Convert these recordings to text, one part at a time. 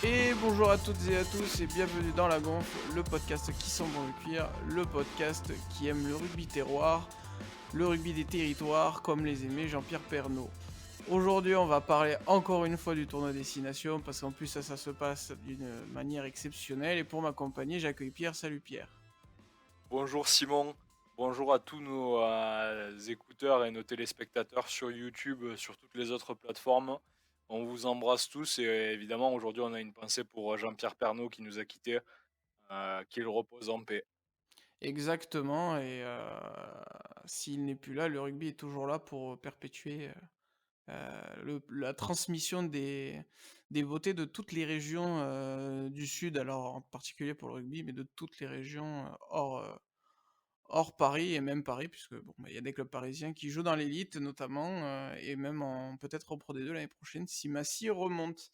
Et bonjour à toutes et à tous et bienvenue dans La Gonfle, le podcast qui sent bon le cuir, le podcast qui aime le rugby terroir, le rugby des territoires comme les aimait Jean-Pierre Pernaut. Aujourd'hui on va parler encore une fois du tournoi Destination parce qu'en plus ça se passe d'une manière exceptionnelle et pour m'accompagner j'accueille Pierre. Salut Pierre. Bonjour Simon, bonjour à tous nos écouteurs et nos téléspectateurs sur YouTube, sur toutes les autres plateformes. On vous embrasse tous et évidemment aujourd'hui on a une pensée pour Jean-Pierre Pernaut qui nous a quittés, qu'il repose en paix. Exactement et s'il n'est plus là, le rugby est toujours là pour perpétuer la transmission des beautés de toutes les régions du Sud, alors en particulier pour le rugby, mais de toutes les régions hors Paris et même Paris, puisque bon, bah, il y a des clubs parisiens qui jouent dans l'élite notamment, et même peut-être en Pro D2 l'année prochaine si Massy remonte.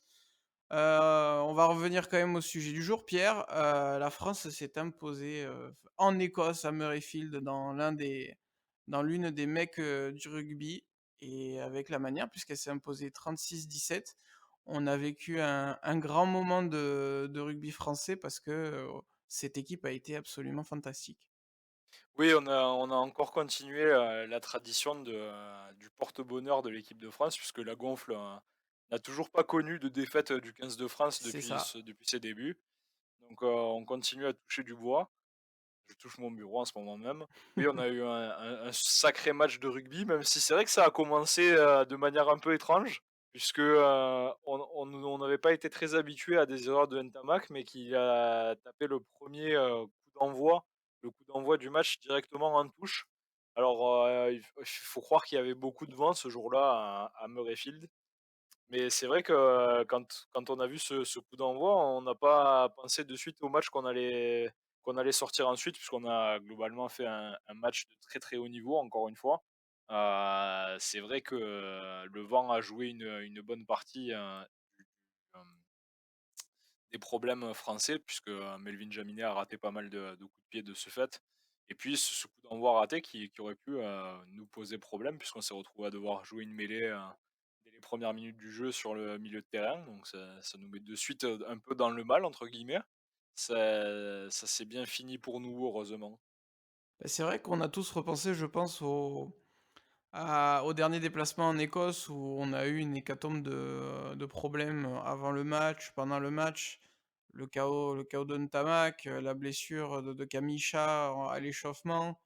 On va revenir quand même au sujet du jour, Pierre. La France s'est imposée en Écosse à Murrayfield dans l'une des mecs du rugby et avec la manière, puisqu'elle s'est imposée 36-17. On a vécu un grand moment de rugby français parce que cette équipe a été absolument fantastique. Oui, on a encore continué la tradition du porte-bonheur de l'équipe de France puisque la Gonfle n'a toujours pas connu de défaite du 15 de France C'est ça. depuis ses débuts. Donc on continue à toucher du bois. Je touche mon bureau en ce moment même. Oui, on a eu un sacré match de rugby, même si c'est vrai que ça a commencé, de manière un peu étrange, puisque, on n'avait pas été très habitué à des erreurs de Ntamak, mais qui a tapé le coup d'envoi du match directement en touche. Alors, il faut croire qu'il y avait beaucoup de vent ce jour-là à Murrayfield, mais c'est vrai que, quand on a vu ce coup d'envoi, on n'a pas pensé de suite au match qu'on allait sortir ensuite, puisqu'on a globalement fait un match de très, très haut niveau, encore une fois. C'est vrai que, le vent a joué une bonne partie, du hem, des problèmes français puisque, Melvin Jaminet a raté pas mal de coups de pied de ce fait et puis ce coup d'envoi raté qui aurait pu, nous poser problème puisqu'on s'est retrouvé à devoir jouer une mêlée, dès les premières minutes du jeu sur le milieu de terrain donc ça nous met de suite, un peu «dans le mal» entre guillemets. Ça s'est bien fini pour nous heureusement. Bah, c'est vrai qu'on a tous repensé, je pense, au dernier déplacement en Écosse où on a eu une hécatombe de problèmes avant le match, pendant le match. Le chaos de Ntamak, la blessure de Kamisha à l'échauffement.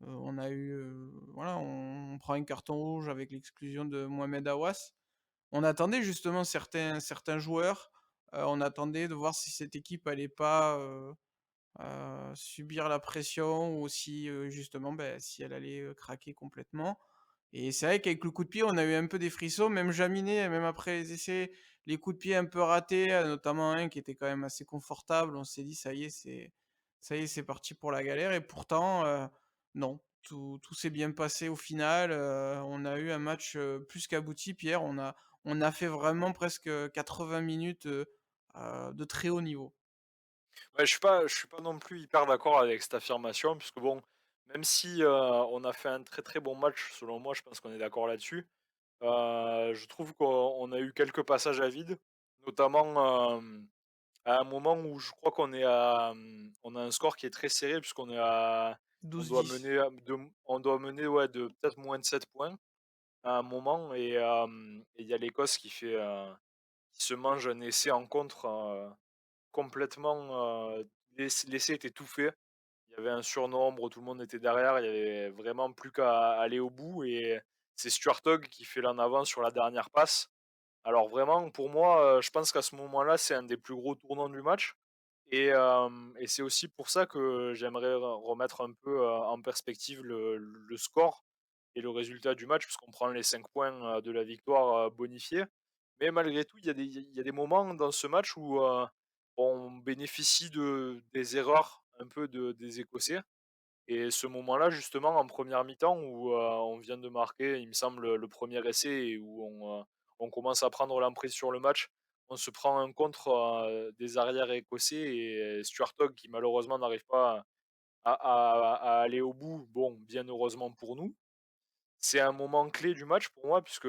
On a eu, voilà, on prend un carton rouge avec l'exclusion de Mohamed Aouas. On attendait justement certains joueurs, on attendait de voir si cette équipe allait pas, subir la pression ou si, justement, si elle allait, craquer complètement et c'est vrai qu'avec le coup de pied, on a eu un peu des frissons, même Jaminet, même après les essais, les coups de pied un peu ratés, notamment un qui était quand même assez confortable, on s'est dit: Ça y est, c'est parti pour la galère» et pourtant, non, tout s'est bien passé au final, on a eu un match, plus qu'abouti, Pierre. On a fait vraiment presque, 80 minutes, de très haut niveau. Ouais, je suis pas non plus hyper d'accord avec cette affirmation puisque bon, même si, on a fait un très, très bon match selon moi, je pense qu'on est d'accord là-dessus. Je trouve qu'on a eu quelques passages à vide, notamment, à un moment où je crois on a un score qui est très serré puisqu'on est à on doit 12-10. mener, on doit mener, ouais, de peut-être moins de 7 points à un moment et il y a l'Écosse qui se mange un essai en contre, complètement, l'essai était tout fait. Il y avait un surnombre, tout le monde était derrière, il y avait vraiment plus qu'à aller au bout et c'est Stuart Hogg qui fait l'en avant sur la dernière passe. Alors vraiment, pour moi, je pense qu'à ce moment-là, c'est un des plus gros tournants du match et c'est aussi pour ça que j'aimerais remettre un peu, en perspective le score et le résultat du match puisqu'on prend les 5 points, de la victoire, bonifiés. Mais malgré tout, il y a des moments dans ce match où, on bénéficie des erreurs un peu des Écossais et ce moment-là, justement, en première mi-temps où, on vient de marquer, il me semble, le premier essai et où on commence à prendre l'emprise sur le match. On se prend un contre, des arrières écossais et Stuart Hogg qui malheureusement n'arrive pas à aller au bout. Bon, bien heureusement pour nous. C'est un moment clé du match pour moi puisque,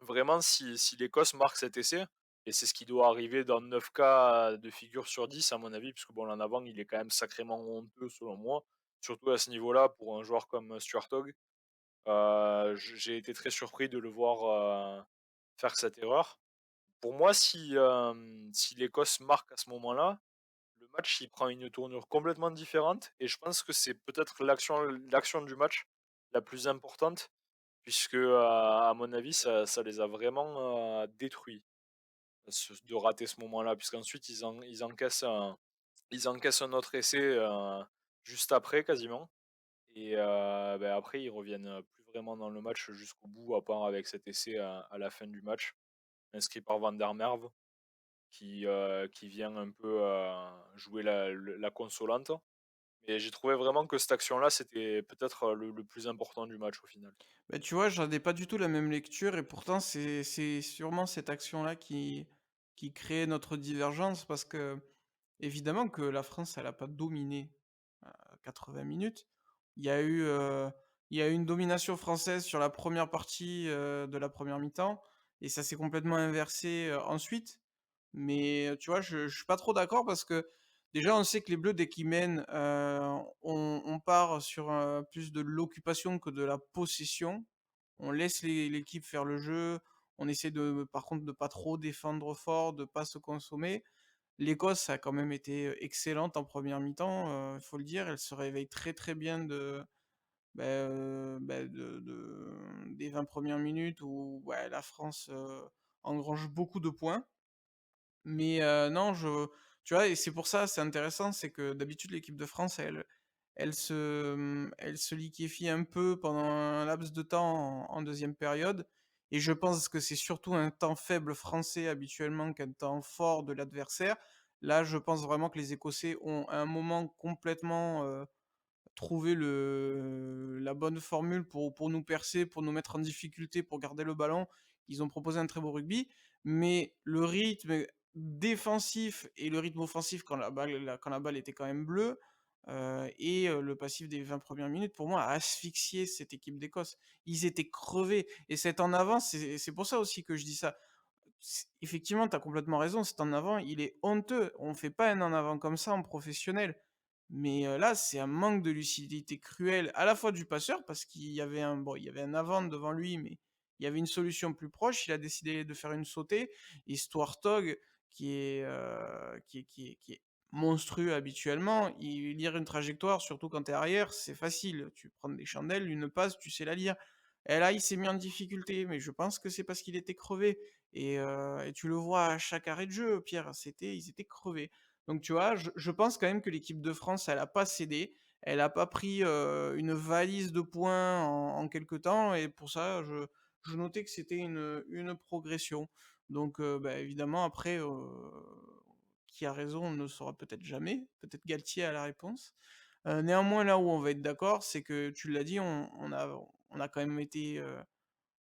vraiment si l'Écosse marque cet essai, et c'est ce qui doit arriver dans 9 cas de figure sur 10 à mon avis, puisque bon, l'en avant, il est quand même sacrément honteux selon moi, surtout à ce niveau-là pour un joueur comme Stuart Hogg. J'ai été très surpris de le voir, faire cette erreur. Pour moi, si l'Écosse marque à ce moment-là, le match, il prend une tournure complètement différente et je pense que c'est peut-être l'action du match la plus importante puisque, à mon avis, ça les a vraiment, détruits, de rater ce moment-là. Puisqu'ensuite ils encaissent un autre essai, juste après quasiment et après ils reviennent, plus vraiment dans le match jusqu'au bout à part avec cet essai à la fin du match, inscrit par Van der Merwe qui vient un peu, jouer la consolante. Mais j'ai trouvé vraiment que cette action-là, c'était peut-être, le plus important du match au final. Bah, tu vois, j'en ai pas du tout la même lecture et pourtant c'est sûrement cette action-là qui crée notre divergence parce que évidemment que la France, elle a pas dominé, 80 minutes. Il y a eu, heu, il y a eu une domination française sur la première partie, de la première mi-temps et ça s'est complètement inversé, ensuite. Mais, tu vois, je suis pas trop d'accord parce que déjà, on sait que les Bleus, dès qu'ils mènent, on part sur, plus de l'occupation que de la possession. On laisse l'équipe faire le jeu, on essaie de par contre de pas trop défendre fort, de pas se consommer. L'Écosse a quand même été, excellente en première mi-temps, il faut le dire. Elle se réveille très, très bien des 20 premières minutes où, ouais, la France, engrange beaucoup de points. Mais, non, tu vois? Et c'est pour ça, c'est intéressant, c'est que d'habitude l'équipe de France, elle se liquéfie un peu pendant un laps de temps en 2e période et je pense que c'est surtout un temps faible français habituellement qu'un temps fort de l'adversaire. Là, je pense vraiment que les Écossais ont à un moment complètement, trouvé la bonne formule pour nous percer, pour nous mettre en difficulté, pour garder le ballon. Ils ont proposé un très beau rugby, mais le rythme défensif et le rythme offensif quand la balle était quand même bleue, le passif des 20 premières minutes, pour moi, a asphyxié cette équipe d'Écosse. Ils étaient crevés et cet en avant, c'est pour ça aussi que je dis ça. Effectivement, tu as complètement raison, cet en avant, il est honteux. On fait pas un en avant comme ça en professionnel. Mais, là, c'est un manque de lucidité cruel, à la fois du passeur, parce il y avait un avant devant lui, mais il y avait une solution plus proche. Il a décidé de faire une sautée et Stuart Hogg qui est monstrueux habituellement, lire une trajectoire, surtout quand tu es arrière, c'est facile. Tu prends des chandelles, une passe, tu sais la lire. Et là, il s'est mis en difficulté, mais je pense que c'est parce qu'il était crevé et tu le vois à chaque arrêt de jeu, Pierre, ils étaient crevés. Donc tu vois, je pense quand même que l'équipe de France, elle a pas cédé, elle a pas pris, une valise de points en quelque temps et pour ça, je notais que c'était une progression. Donc évidemment après, qui a raison, on ne le saura peut-être jamais, peut-être Galtier a la réponse. Néanmoins, là où on va être d'accord, c'est que tu l'as dit, on a quand même été,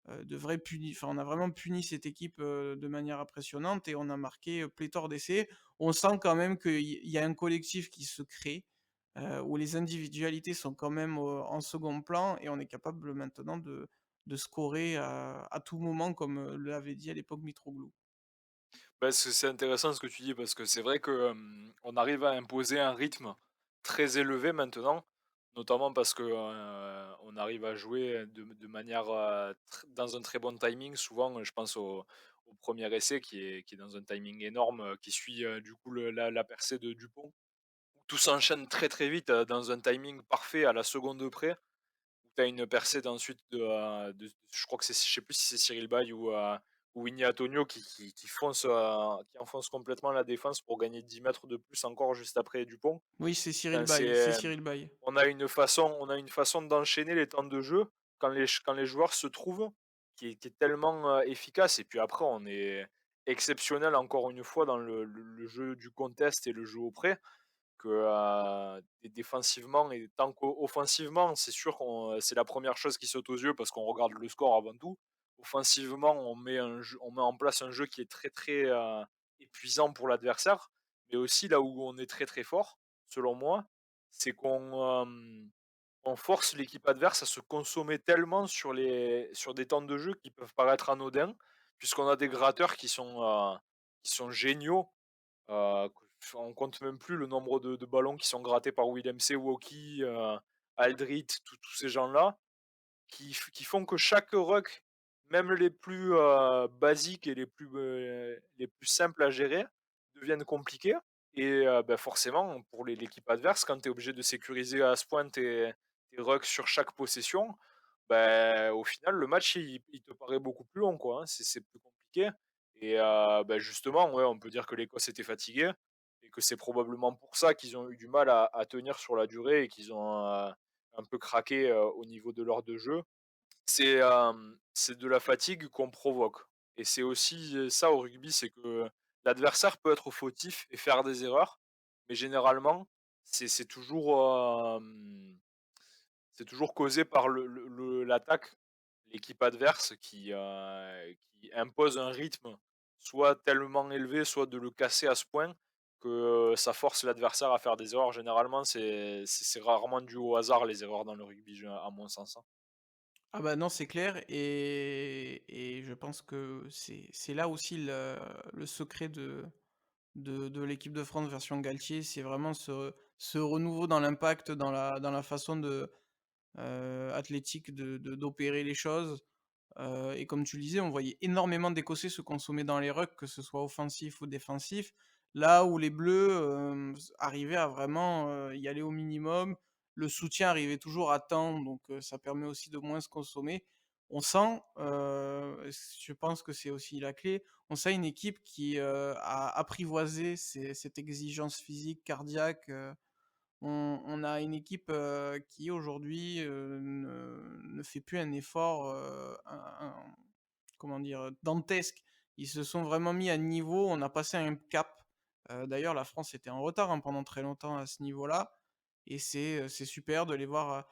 de vrais punis. Enfin, on a vraiment puni cette équipe de manière impressionnante et on a marqué pléthore d'essais. On sent quand même qu'il y a un collectif qui se crée, où les individualités sont quand même en second plan et on est capable maintenant de scorer à tout moment, comme l'avait dit à l'époque Mitroglou. Bah, c'est intéressant ce que tu dis parce que c'est vrai que, on arrive à imposer un rythme très élevé maintenant, notamment parce que, on arrive à jouer de manière, dans un très bon timing. Souvent, je pense au 1er essai qui est dans un timing énorme, qui suit, du coup la percée de Dupont. Tout s'enchaîne très, très vite, dans un timing parfait à la seconde près. Où tu as une percée ensuite je crois que je sais plus si c'est Cyril Bay ou Winnie Antonio qui enfonce complètement la défense pour gagner 10 mètres de plus encore juste après Dupont. Oui, c'est Cyril Enfin, Baye, c'est Cyril Baye. on a une façon d'enchaîner les temps de jeu quand les joueurs se trouvent qui est tellement, efficace et puis après on est exceptionnel encore une fois dans le jeu du contest et le jeu au près que, défensivement et tant qu'offensivement, c'est sûr c'est la première chose qui saute aux yeux parce qu'on regarde le score avant tout. Offensivement, on met en place un jeu qui est très, très, épuisant pour l'adversaire, mais aussi là où on est très, très fort, selon moi, c'est on force l'équipe adverse à se consommer tellement sur des temps de jeu qui peuvent paraître anodins, puisqu'on a des gratteurs qui sont, qui sont géniaux. On compte même plus le nombre de ballons qui sont grattés par Willem Sewoki, Aldrit, tous ces gens-là, qui font que chaque ruck, même les plus, basiques et les plus simples à gérer, deviennent compliqués et bah, forcément pour l'équipe adverse, quand tu es obligé de sécuriser à ce point tes rucks sur chaque possession, bah, au final le match il te paraît beaucoup plus long quoi, hein. C'est plus compliqué et bah, justement, ouais, on peut dire que l'Écosse était fatiguée et que c'est probablement pour ça qu'ils ont eu du mal à tenir sur la durée et qu'ils ont, un peu craqué, au niveau de l'heure de jeu. C'est de la fatigue qu'on provoque et c'est aussi, ça au rugby, c'est que l'adversaire peut être fautif et faire des erreurs, mais généralement, c'est toujours, c'est toujours causé par l'attaque, l'équipe adverse qui impose un rythme soit tellement élevé, soit de le casser à ce point que ça force l'adversaire à faire des erreurs. Généralement, c'est rarement dû au hasard les erreurs dans le rugby, à mon sens, hein. Ah bah, non, c'est clair et je pense que c'est là aussi le secret de l'équipe de France version Galtier, c'est vraiment ce renouveau dans l'impact, dans la façon athlétique d'opérer les choses. Et comme tu le disais, on voyait énormément d'Écossais se consommer dans les rucks, que ce soit offensif ou défensif. Là où les Bleus, arrivaient à vraiment, y aller au minimum. Le soutien arrivait toujours à temps, donc ça permet aussi de moins se consommer. On sent, je pense que c'est aussi la clé, on sent une équipe qui, a apprivoisé cette exigence physique, cardiaque, on a une équipe, qui aujourd'hui, ne fait plus un effort, comment dire? Dantesque. Ils se sont vraiment mis à niveau, on a passé un cap. D'ailleurs la France était en retard, hein, pendant très longtemps à ce niveau-là et c'est super de les voir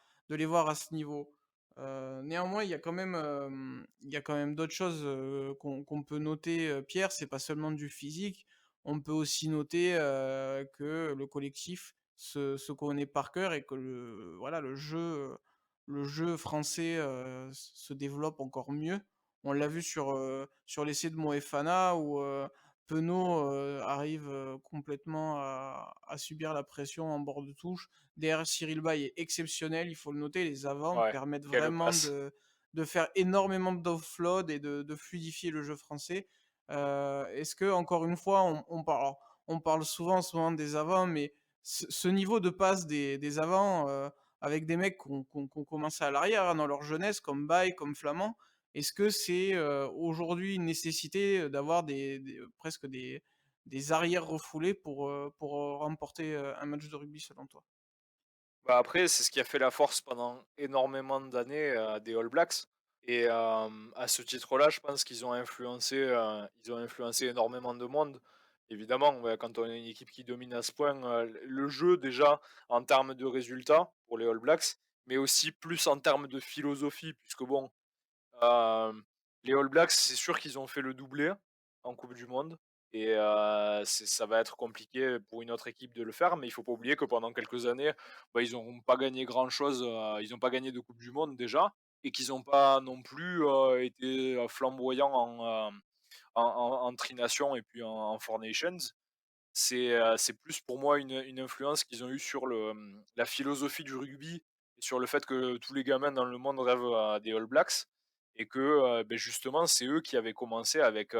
à ce niveau. Néanmoins, il y a quand même d'autres choses, qu'on peut noter, Pierre, c'est pas seulement du physique. On peut aussi noter, que le collectif se connaît par cœur et que voilà, le jeu français, se développe encore mieux. On l'a vu sur l'essai de Moefana où, Penaud, arrive, complètement à subir la pression en bord de touche. Derrière, Cyril Bay est exceptionnel, il faut le noter. Les avants Ouais, permettent quelle vraiment passe! de faire énormément d'offload et de fluidifier le jeu français. Est-ce que encore une fois, on parle souvent des avants, mais ce niveau de passe des avants, avec des mecs qui ont commencé à l'arrière, hein, dans leur jeunesse, comme Baye, comme Flamand, est-ce que c'est, aujourd'hui une nécessité, d'avoir presque des arrières refoulés pour, remporter, un match de rugby selon toi? Bah, après, c'est ce qui a fait la force pendant énormément d'années, des All Blacks et à ce titre-là, je pense qu'ils ont influencé, ils ont influencé énormément de monde. Évidemment, ouais, quand on a une équipe qui domine à ce point, le jeu déjà en termes de résultats pour les All Blacks, mais aussi plus en termes de philosophie puisque bon, Hem, les All Blacks, c'est sûr qu'ils ont fait le doublé en coupe du monde et ça va être compliqué pour une autre équipe de le faire, mais il faut pas oublier que pendant quelques années, bah, ils n'ont pas gagné grand-chose, ils n'ont pas gagné de coupe du monde déjà et qu'ils n'ont pas non plus, été, flamboyants en Tri Nations et puis en Four Nations. C'est plus pour moi une influence qu'ils ont eue sur la philosophie du rugby et sur le fait que tous les gamins dans le monde rêvent, des All Blacks et que, beh, justement, c'est eux qui avaient commencé avec,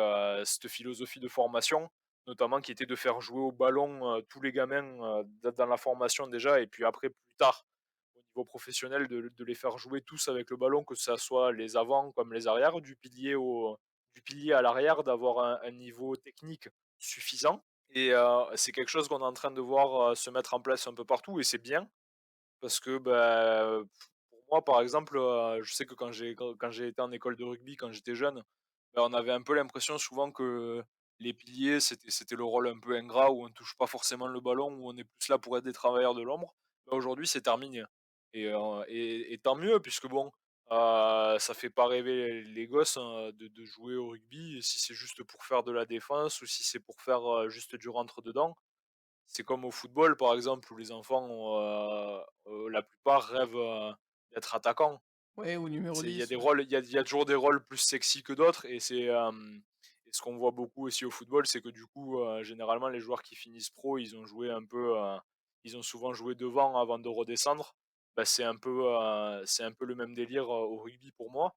cette philosophie de formation, notamment qui était de faire jouer au ballon, tous les gamins, dans la formation déjà et puis après plus tard, au niveau professionnel de les faire jouer tous avec le ballon, que ça soit les avants comme les arrières, du pilier à l'arrière, d'avoir un niveau technique suffisant et c'est quelque chose qu'on est en train de voir, se mettre en place un peu partout et c'est bien parce que, bah, pour moi, par exemple, je sais que quand j'ai été en école de rugby, quand j'étais jeune, bah, on avait un peu l'impression souvent que les piliers, c'était le rôle un peu ingrat où on touche pas forcément le ballon, où on est plus là pour être des travailleurs de l'ombre. Bah, aujourd'hui, c'est terminé et tant mieux puisque bon, ça fait pas rêver les gosses, hein, de jouer au rugby et si c'est juste pour faire de la défense ou si c'est pour faire, juste du rentre dedans. C'est comme au football, par exemple, où les enfants la plupart rêvent, d'être attaquants. Ouais, ou numéro Il y a 10, des ouais. rôles, il y a toujours des rôles plus sexy que d'autres et et ce qu'on voit beaucoup aussi au football, c'est que du coup, généralement les joueurs qui finissent pro, ils ont souvent joué devant avant de redescendre. Bah, c'est un peu le même délire, au rugby pour moi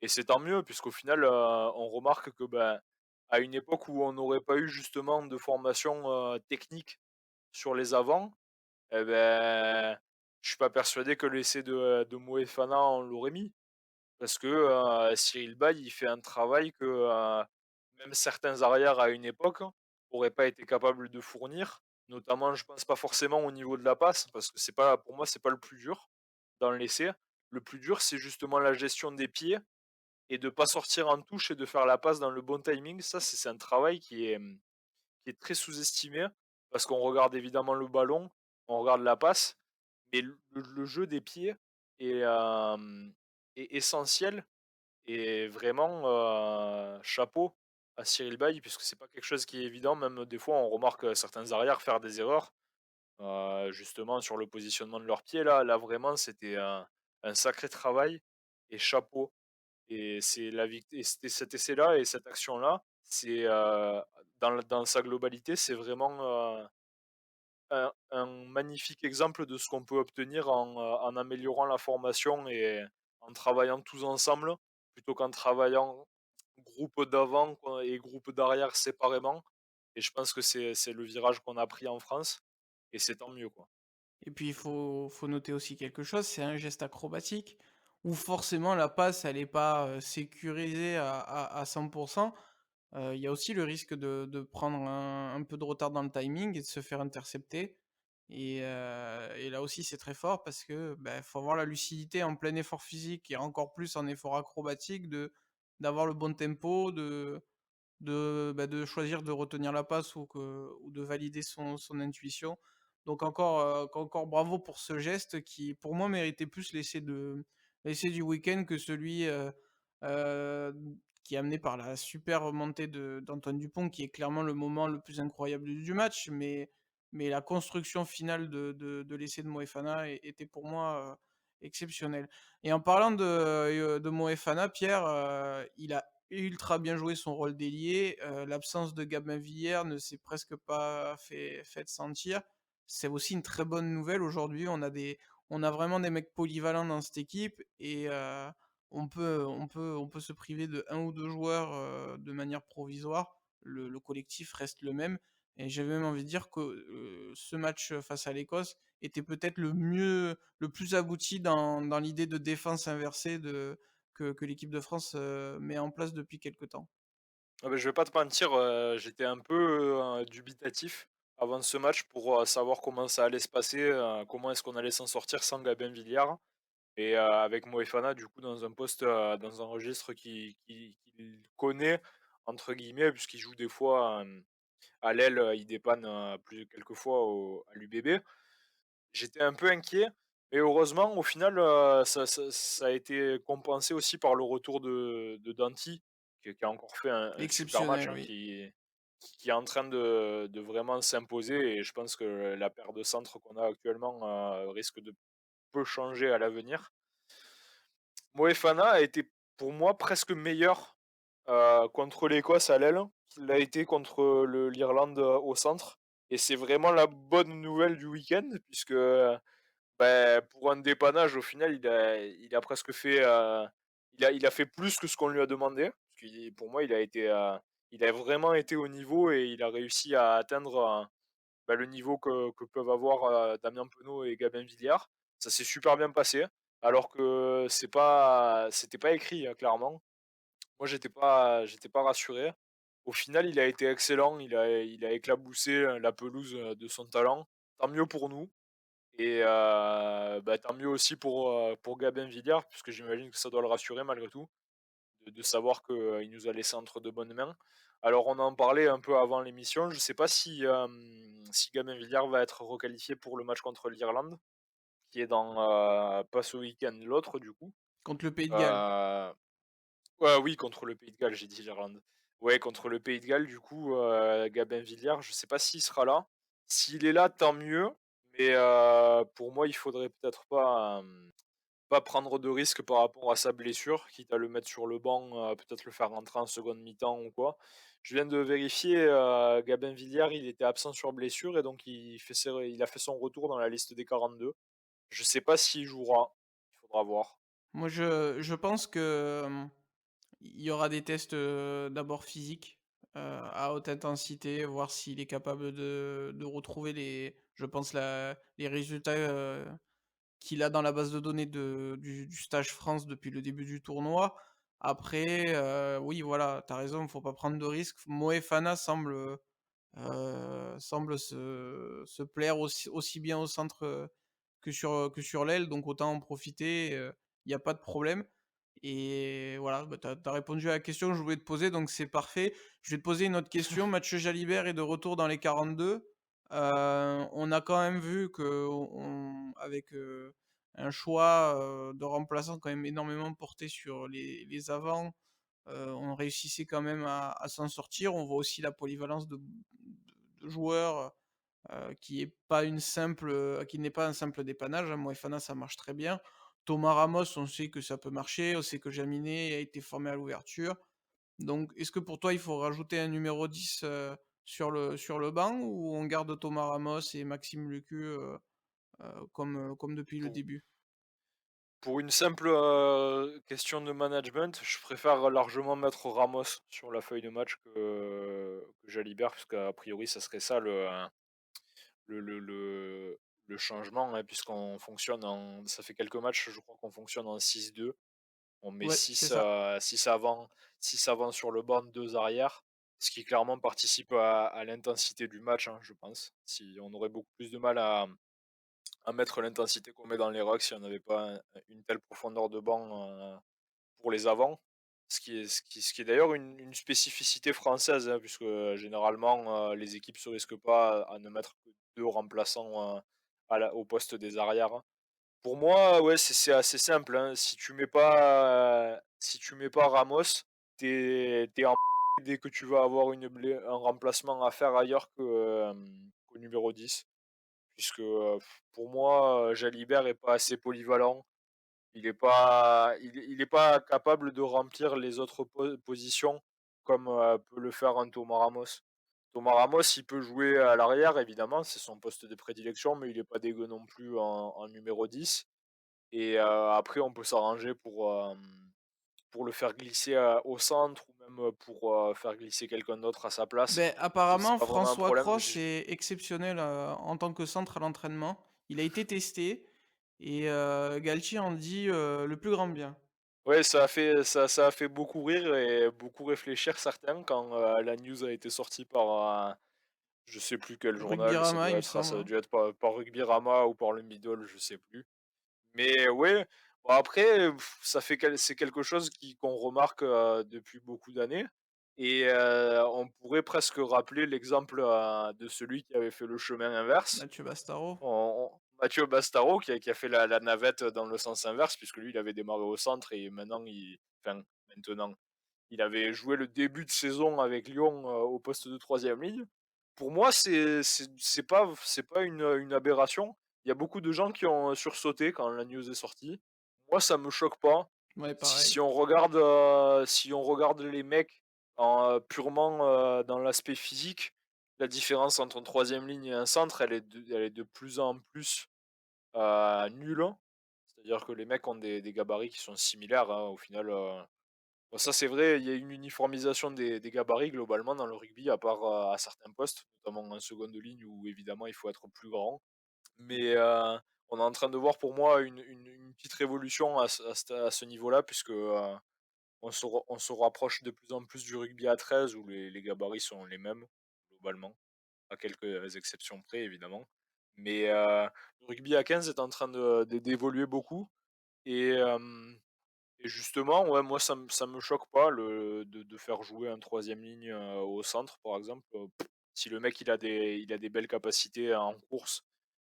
et c'est tant mieux puisqu'au final, on remarque que, bah, à une époque où on n'aurait pas eu justement de formation, technique sur les avants, et beh, je suis pas persuadé que l'essai de Moefana, on l'aurait mis. Parce que, Cyril Bay, il fait un travail que, même certains arrières à une époque auraient pas été capables de fournir. Notamment, je pense pas forcément au niveau de la passe, parce que c'est pas pour moi, c'est pas le plus dur dans l'essai. Le plus dur, c'est justement la gestion des pieds et de pas sortir en touche et de faire la passe dans le bon timing. Ça, c'est un travail qui est très sous-estimé parce qu'on regarde évidemment le ballon, on regarde la passe, mais le jeu des pieds est, est essentiel et vraiment, chapeau à Cyril Bay puisque c'est pas quelque chose qui est évident. Même des fois, on remarque, certains arrières faire des erreurs, justement sur le positionnement de leurs pieds là. Là vraiment, c'était un sacré travail et chapeau et c'est la vict et c'était cet essai-là et cette action-là, c'est, dans sa globalité, c'est vraiment, un magnifique exemple de ce qu'on peut obtenir en améliorant la formation et en travaillant tous ensemble, plutôt qu'en travaillant groupe d'avant quoi et groupe d'arrière séparément et je pense que c'est le virage qu'on a pris en France et c'est tant mieux, quoi. Et puis il faut noter aussi quelque chose, c'est un geste acrobatique où forcément la passe elle est pas, sécurisée à 100. Il y a aussi le risque de prendre un peu de retard dans le timing et de se faire intercepter et là aussi c'est très fort parce que, bah, faut avoir la lucidité en plein effort physique et encore plus en effort acrobatique d'avoir le bon tempo, de choisir de retenir la passe ou de valider son intuition. Donc encore bravo pour ce geste qui, pour moi, méritait plus l'essai du week-end que celui, heu, qui est amené par la super remontée d'Antoine Dupont, qui est clairement le moment le plus incroyable du match. Mais la construction finale de l'essai de Moefana était pour moi, exceptionnelle. Et en parlant de Moefana, Pierre, il a ultra bien joué son rôle d'ailier, l'absence de Gabin Villière ne s'est presque pas fait sentir. C'est aussi une très bonne nouvelle aujourd'hui, on a vraiment des mecs polyvalents dans cette équipe et on peut se priver de un ou 2 joueurs, de manière provisoire. Le collectif reste le même et j'ai même envie de dire que, ce match face à l'Écosse était peut-être le plus abouti dans l'idée de défense inversée que l'équipe de France, met en place depuis quelque temps. Ah beh, je vais pas te mentir, j'étais un peu, dubitatif avant ce match pour, savoir comment ça allait se passer, comment est-ce qu'on allait s'en sortir sans Gabin Villière. Et avec Moefana du coup dans un poste, dans un registre qu'il «connaît» entre guillemets puisqu'il joue des fois, à l'aile, il dépanne, plus quelques fois à l'UBB. J'étais un peu inquiet, mais heureusement au final, ça a été compensé aussi par le retour de Danty, qui a encore fait un super match, Exceptionnel, hein, oui. qui est en train de vraiment s'imposer et je pense que la paire de centres qu'on a actuellement, risque de peu changer à l'avenir. Moefana a été pour moi presque meilleur, contre l'Écosse à l'aile qu'il l'a été contre l'Irlande, au centre et c'est vraiment la bonne nouvelle du week-end puisque, pour un dépannage au final il a presque fait, il a fait plus que ce qu'on lui a demandé. Parce qu'il pour moi il a vraiment été au niveau et il a réussi à atteindre, le niveau que peuvent avoir, Damien Penaud et Gabin Villière. Ça s'est super bien passé, alors que c'était pas écrit, hein, clairement. Moi, j'étais pas rassuré. Au final, il a été excellent, il a éclaboussé, la pelouse, de son talent. Tant mieux pour nous et tant mieux aussi pour Gabin Villière, puisque j'imagine que ça doit le rassurer malgré tout de savoir qu'il nous a laissé entre de bonnes mains. Alors on en parlait un peu avant l'émission, je ne sais pas si Gabin Villière va être requalifié pour le match contre l'Irlande, qui est pas ce week-end, l'autre du coup. Contre le Pays de Galles. Heu, ouais, oui, contre le Pays de Galles, j'ai dit l'Irlande. Ouais, contre le Pays de Galles, du coup, Gabin Villière, je ne sais pas s'il sera là. S'il est là, tant mieux, mais pour moi, il faudrait peut-être pas, pas prendre de risques par rapport à sa blessure, quitte à le mettre sur le banc, peut-être le faire rentrer en seconde mi-temps ou quoi. Je viens de vérifier, Gabin Villière, il était absent sur blessure et donc il a fait son retour dans la liste des 42. Je sais pas s'il jouera, il faudra voir. Moi, je pense que, il y aura des tests, d'abord physiques, à haute intensité, voir s'il est capable de retrouver je pense les résultats, qu'il a dans la base de données du Stage France depuis le début du tournoi. Après, oui, voilà, tu as raison, faut pas prendre de risques. Moefana semble se plaire aussi bien au centre, que sur l'aile, donc autant en profiter, il y a pas de problème. Et voilà, bah, tu as répondu à la question que je voulais te poser, donc c'est parfait. Je vais te poser une autre question. Mathieu Jalibert est de retour dans les 42. On a quand même vu qu'on avec, un choix, de remplaçants quand même énormément porté sur les avants, on réussissait quand même à s'en sortir. On voit aussi la polyvalence de joueurs, qui n'est pas un simple dépannage, hein. Moefana, ça marche très bien. Thomas Ramos, on sait que ça peut marcher, on sait que Jaminé a été formé à l'ouverture. Donc est-ce que pour toi, il faut rajouter un numéro 10, sur le banc, ou on garde Thomas Ramos et Maxime Lucu, comme depuis le Pour début? pour une simple, question de management, je préfère largement mettre Ramos sur la feuille de match que Jalibert, puisqu'a priori, ça serait ça le le le le changement, hein, puisqu'on fonctionne ça fait quelques matchs, je crois qu'on fonctionne en 6-2. On met Ouais, c'est ça. 6 avant sur le banc, 2 arrière, ce qui clairement participe à l'intensité du match, hein, je pense. Si on aurait beaucoup plus de mal à mettre l'intensité qu'on met dans les rocks si on n'avait pas une telle profondeur de banc, pour les avants. Ce qui est d'ailleurs une spécificité française, hein, puisque, généralement, les équipes se risquent pas à ne mettre que 2 remplaçants, au poste des arrières, hein. Pour moi, ouais, c'est assez simple, hein. Si tu mets pas Ramos, t'es en dès que tu vas avoir un remplacement à faire ailleurs qu'au numéro 10. Puisque, pour moi, Jalibert est pas assez polyvalent. Il est pas capable de remplir les autres positions comme, peut le faire un Thomas Ramos. Thomas Ramos, il peut jouer à l'arrière évidemment, c'est son poste de prédilection, mais il est pas dégueu non plus en numéro 10. Et après on peut s'arranger pour le faire glisser, au centre ou même, pour, faire glisser quelqu'un d'autre à sa place. Ben C'est apparemment, pas vraiment un François problème. Cros est exceptionnel, en tant que centre à l'entraînement. Il a été testé et Galtier en dit, le plus grand bien. Ouais, ça a fait beaucoup rire et beaucoup réfléchir certains quand, la news a été sortie par, je sais plus quel journal, ça Rugbyrama, il doit me être semble, ça a hein. dû être par Rugbyrama ou par le Middle, je sais plus. Mais ouais, bon après, ça fait c'est quelque chose qu'on remarque, depuis beaucoup d'années et on pourrait presque rappeler l'exemple, de celui qui avait fait le chemin inverse. Mathieu Bastaro. Mathieu Bastaro qui a fait la navette dans le sens inverse puisque lui, il avait démarré au centre et maintenant, il avait joué le début de saison avec Lyon, au poste de troisième ligne. Pour moi, c'est pas une aberration. Il y a beaucoup de gens qui ont sursauté quand la news est sortie. Moi, ça me choque pas. Ouais, Si pareil. si on regarde les mecs purement, dans l'aspect physique, la différence entre un troisième ligne et un centre, elle est de plus en plus, nulle. C'est-à-dire que les mecs ont des gabarits qui sont similaires, hein, au final, bon ça c'est vrai, il y a une uniformisation des gabarits globalement dans le rugby à part, à certains postes, notamment en seconde ligne où évidemment il faut être plus grand. Mais, on est en train de voir pour moi une petite révolution à ce niveau-là puisque, on se rapproche de plus en plus du rugby à 13 où les gabarits sont les mêmes globalement, à quelques exceptions près évidemment. Mais, le rugby à 15 est en train d'évoluer beaucoup et justement, ouais, moi ça me choque pas de faire jouer un troisième ligne, au centre par exemple, si le mec il a des belles capacités en course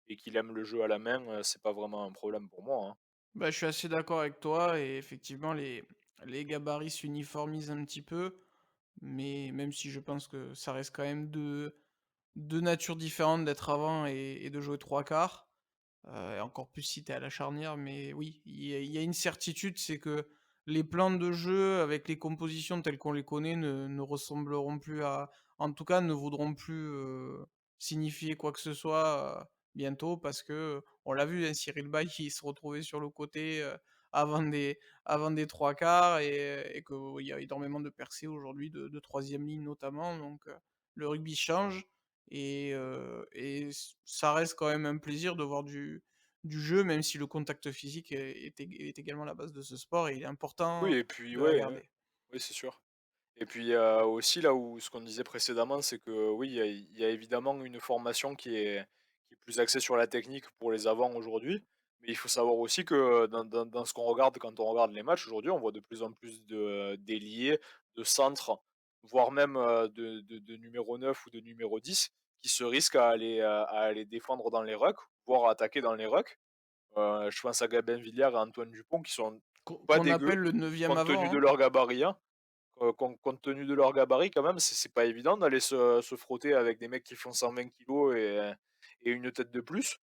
et qu'il aime le jeu à la main, c'est pas vraiment un problème pour moi, hein. Bah, je suis assez d'accord avec toi et effectivement les gabarits s'uniformisent un petit peu, mais même si je pense que ça reste quand même deux natures différentes d'être avant et de jouer 3 quarts. et encore plus si tu es à la charnière, mais oui, il y a une certitude, c'est que les plans de jeu avec les compositions telles qu'on les connaît ne ressembleront plus à en tout cas, ne voudront plus, signifier quoi que ce soit, bientôt parce que, on l'a vu, hein, Cyril Bay, il se retrouvait sur le côté, avant des 3/4 et qu'il y a énormément de percées aujourd'hui de 3e ligne notamment donc le rugby change ça reste quand même un plaisir de voir du jeu, même si le contact physique est également la base de ce sport et il est Oui important et puis de ouais, ouais. regarder. Oui, c'est sûr. Et puis, aussi là où ce qu'on disait précédemment, c'est que oui, il y a évidemment une formation qui est plus axée sur la technique pour les avants aujourd'hui. Mais il faut savoir aussi que dans ce qu'on regarde quand on regarde les matchs aujourd'hui, on voit de plus en plus d'ailiers, de centres, voire même, de numéro 9 ou de numéro 10 qui se risquent à aller défendre dans les rucks, voire à attaquer dans les rucks. Je pense à Gabin Villière et Antoine Dupont qui sont pas Qu'on dégueux, appelle le 9e compte avant, tenu de hein. leur gabarit, hein. Compte tenu de leur gabarit quand même, c'est pas évident d'aller se frotter avec des mecs qui font 120 kilogrammes et une tête de plus.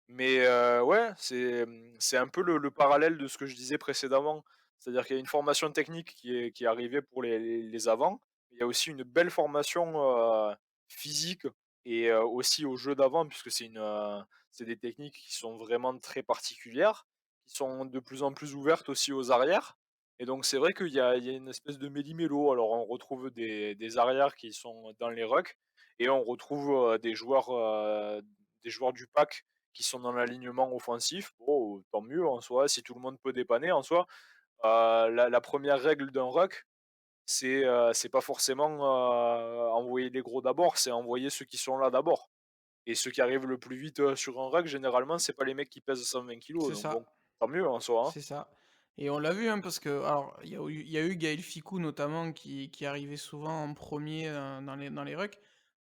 Mais ouais, c'est un peu le parallèle de ce que je disais précédemment. C'est-à-dire qu'il y a une formation technique qui est arrivée pour les avants. Il y a aussi une belle formation, physique et aussi au jeu d'avant puisque c'est des techniques qui sont vraiment très particulières, qui sont de plus en plus ouvertes aussi aux arrières et donc c'est vrai qu'il y a une espèce de méli-mélo. Alors on retrouve des arrières qui sont dans les rucks et on retrouve, des joueurs du pack qui sont dans l'alignement offensif, bon, tant mieux en soi, si tout le monde peut dépanner en soi. La 1re règle d'un ruck, c'est pas forcément, envoyer les gros d'abord, c'est envoyer ceux qui sont là d'abord et ceux qui arrivent le plus vite, sur un ruck, généralement, c'est pas les mecs qui pèsent 120 kilogrammes, C'est donc bon, ça. tant mieux en soi, hein. C'est ça et on l'a vu, hein, parce que alors il y a eu Gaël Fickou notamment qui arrivait souvent en premier er dans les rucks.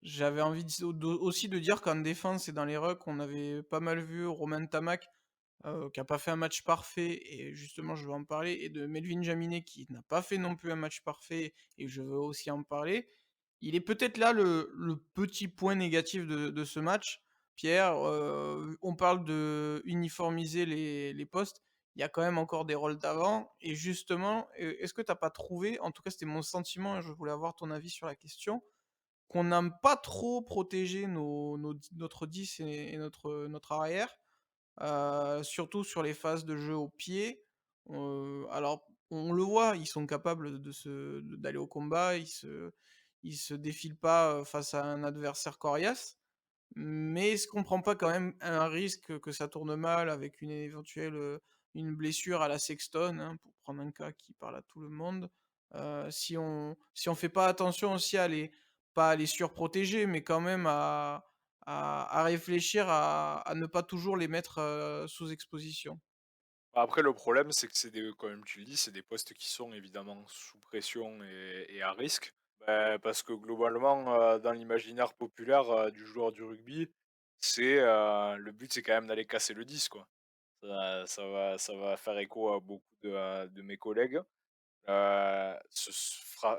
J'avais envie aussi de dire qu'en défense et dans les rucks, on avait pas mal vu Romain Tamac, qui a pas fait un match parfait et justement je veux en parler et de Melvin Jaminet qui n'a pas fait non plus un match parfait et je veux aussi en parler. Il est peut-être là le petit point négatif de ce match, Pierre, on parle de uniformiser les postes, il y a quand même encore des rôles d'avant et justement, est-ce que tu as pas trouvé, en tout cas c'était mon sentiment et je voulais avoir ton avis sur la question, qu'on n'a pas trop protégé notre 10 et notre arrière? Surtout sur les phases de jeu au pied, alors on le voit, ils sont capables d'aller au combat, ils se défilent pas, face à un adversaire coriace, mais est-ce qu'on prend pas quand même un risque que ça tourne mal avec une éventuelle, une blessure à la Sexton, hein, pour prendre un cas qui parle à tout le monde? Si on fait pas attention aussi à les pas à les surprotéger, mais quand même à réfléchir à ne pas toujours les mettre, sous exposition. Après le problème, c'est que c'est des comme tu le dis, c'est des postes qui sont évidemment sous pression et à risque. Parce que globalement, dans l'imaginaire populaire, du joueur du rugby, le but c'est quand même d'aller casser le 10 quoi. Ça va faire écho à beaucoup de mes collègues.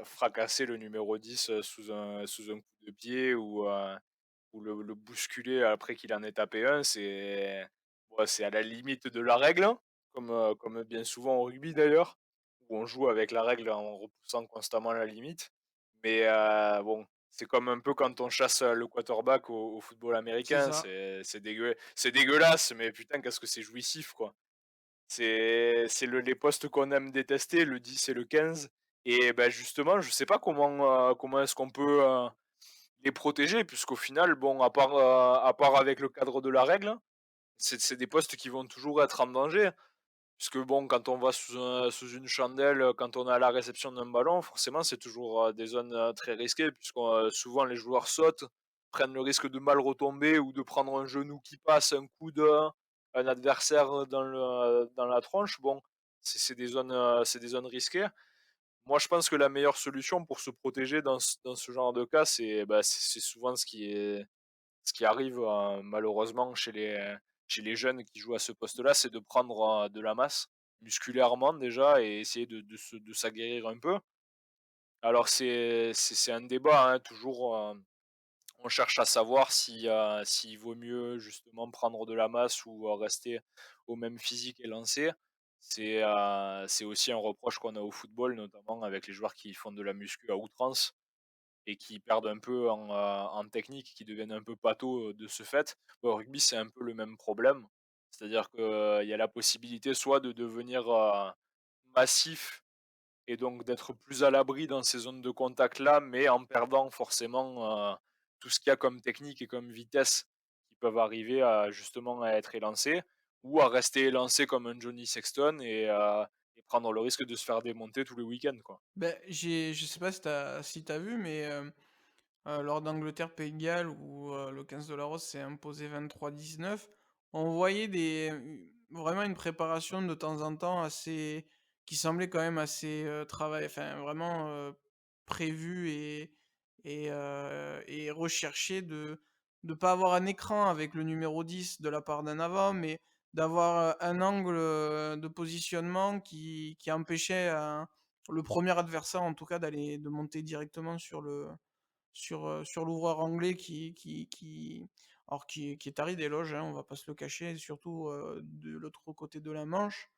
Fracasser le numéro 10 sous un coup de pied ou le bousculer après qu'il en ait tapé un, c'est à la limite de la règle, hein, comme bien souvent au rugby d'ailleurs, où on joue avec la règle en repoussant constamment la limite. Mais bon, c'est comme un peu quand on chasse, le quarterback au football C'est américain, ça, c'est dégueulasse, mais putain qu'est-ce que c'est jouissif, quoi. C'est les postes qu'on aime détester, le 10 et le 15 et bah, justement, je sais pas comment est-ce qu'on peut, les protéger puisqu'au final, bon, à part avec le cadre de la règle, c'est des postes qui vont toujours être en danger. Puisque bon, quand on va sous une chandelle, quand on est à la réception d'un ballon, forcément, c'est toujours, des zones, très risquées puisque souvent les joueurs sautent, prennent le risque de mal retomber ou de prendre un genou qui passe, un coude, un adversaire, dans la tronche. Bon, c'est des zones risquées. Moi, je pense que la meilleure solution pour se protéger dans ce genre de cas, c'est souvent ce qui arrive, malheureusement chez les jeunes qui jouent à ce poste-là, c'est de prendre, de la masse, musculairement déjà et essayer de s'aguerrir un peu. Alors c'est un débat, hein, toujours, On cherche à savoir si, s'il vaut mieux justement prendre de la masse ou, rester au même physique et lancer. C'est aussi un reproche qu'on a au football, notamment avec les joueurs qui font de la muscu à outrance et qui perdent un peu en technique, qui deviennent un peu pâteaux, de ce fait. Au rugby, c'est un peu le même problème. C'est-à-dire qu'il y a la possibilité soit de devenir, massif et donc d'être plus à l'abri dans ces zones de contact-là, mais en perdant forcément, tout ce qu'il y a comme technique et comme vitesse qui peuvent arriver à justement à être élancés ou à rester élancé comme un Johnny Sexton et prendre le risque de se faire démonter tous les week-ends, quoi. Ben je sais pas si tu vu, mais lors d'Angleterre-Pays de Galles où, le 15 de la Rose s'est imposé 23-19, on voyait vraiment une préparation de temps en temps assez qui semblait quand même assez, enfin vraiment, prévue et recherchée de pas avoir un écran avec le numéro 10 de la part d'un avant, mais d'avoir, un angle, de positionnement qui empêchait le premier adversaire en tout cas de monter directement sur l'ouvreur anglais qui est taré d'éloges, hein, on va pas se le cacher, surtout, de l'autre côté de la Manche,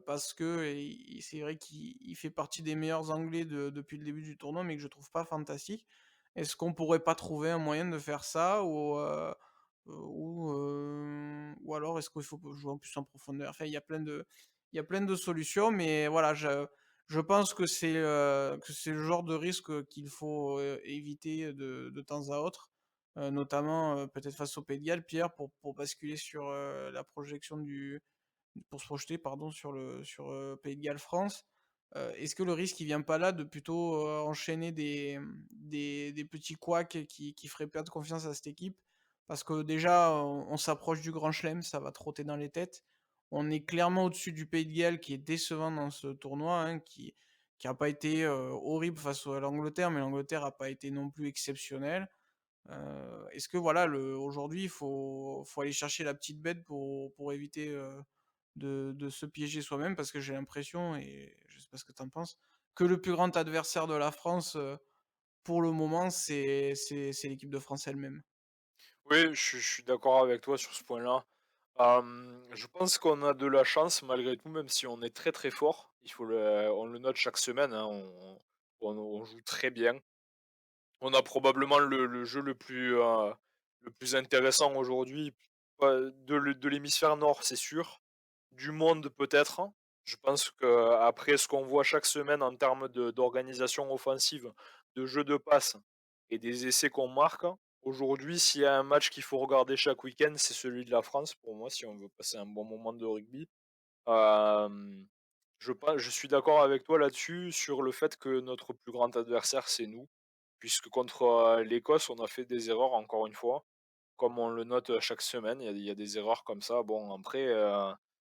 parce que c'est vrai qu'il fait partie des meilleurs anglais depuis le début du tournoi, mais que je trouve pas fantastique. Est-ce qu'on pourrait pas trouver un moyen de faire ça ou alors est-ce qu'il faut jouer en plus en profondeur? Enfin, il y a plein de solutions, mais voilà, je pense que c'est le genre de risque qu'il faut, éviter de temps à autre, notamment, peut-être face au Pays de Galles, Pierre, pour basculer sur, la projection du pour se projeter pardon sur Pays de Galles-France. Est-ce que le risque il vient pas là de plutôt, enchaîner des petits couacs qui feraient perdre confiance à cette équipe? Parce que déjà, on s'approche du grand chelem, ça va trotter dans les têtes. On est clairement au-dessus du Pays de Galles qui est décevant dans ce tournoi, hein, qui a pas été, horrible face à l'Angleterre, mais l'Angleterre a pas été non plus exceptionnelle. Est-ce que voilà, aujourd'hui, il faut aller chercher la petite bête pour éviter, de se piéger soi-même? Parce que j'ai l'impression, et je sais pas ce que tu en penses, que le plus grand adversaire de la France, pour le moment, c'est l'équipe de France elle-même. Oui, je suis d'accord avec toi sur ce point-là. Je pense qu'on a de la chance malgré tout, même si on est très, très fort. On le note chaque semaine, hein, on joue très bien. On a probablement le jeu le plus intéressant aujourd'hui, de l'hémisphère nord, c'est sûr. Du monde peut-être. Je pense qu'après ce qu'on voit chaque semaine en termes d'organisation offensive, de jeu de passe et des essais qu'on marque, aujourd'hui, s'il y a un match qu'il faut regarder chaque week-end, c'est celui de la France pour moi, si on veut passer un bon moment de rugby. Hem, je suis d'accord avec toi là-dessus, sur le fait que notre plus grand adversaire, c'est nous. Puisque contre, l'Écosse, on a fait des erreurs encore une fois, comme on le note, chaque semaine, il y a des erreurs comme ça. Bon après,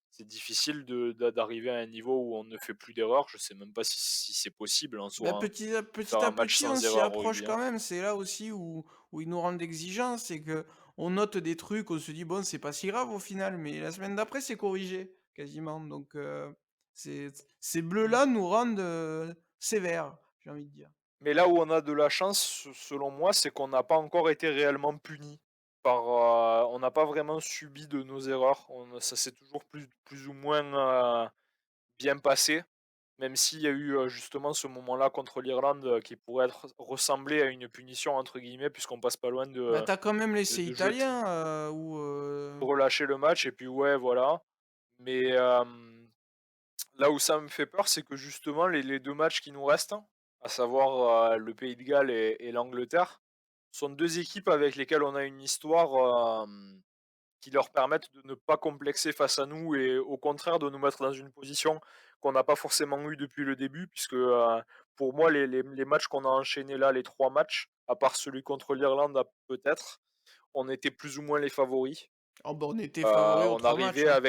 c'est difficile d'arriver à un niveau où on ne fait plus d'erreurs. Je sais même pas si c'est possible en Bah, soi, hein, de faire petit à un match petit, on sans s'y erreur au approche rugby, hein. quand même. C'est là aussi où ils nous rendent exigeants, c'est que on note des trucs, on se dit: «Bon, c'est pas si grave au final», mais la semaine d'après, c'est corrigé, quasiment. Donc c'est ces Mmh. bleus-là nous rendent, sévères, j'ai envie de dire. Mais là où on a de la chance, selon moi, c'est qu'on n'a pas encore été réellement puni on n'a pas vraiment subi de nos erreurs. Ça s'est toujours plus ou moins, bien passé. Même s'il y a eu, justement ce moment-là contre l'Irlande, qui pourrait être ressemblé à une «punition» entre guillemets, puisqu'on passe pas loin Bah, tu quand même l'essai de jouer italien, où, relâcher le match et puis ouais, voilà. Mais, là où ça me fait peur, c'est que justement les 2 matchs qui nous restent, à savoir, le Pays de Galles et l'Angleterre, sont 2 équipes avec lesquelles on a une histoire, qui leur permettent de ne pas complexer face à nous et au contraire de nous mettre dans une position qu'on n'a pas forcément eu depuis le début puisque, pour moi les matchs qu'on a enchaînés là, les 3 matchs, à part celui contre l'Irlande peut-être, on était plus ou moins les favoris. oh bah, on était favoris aux 3 matchs, hein.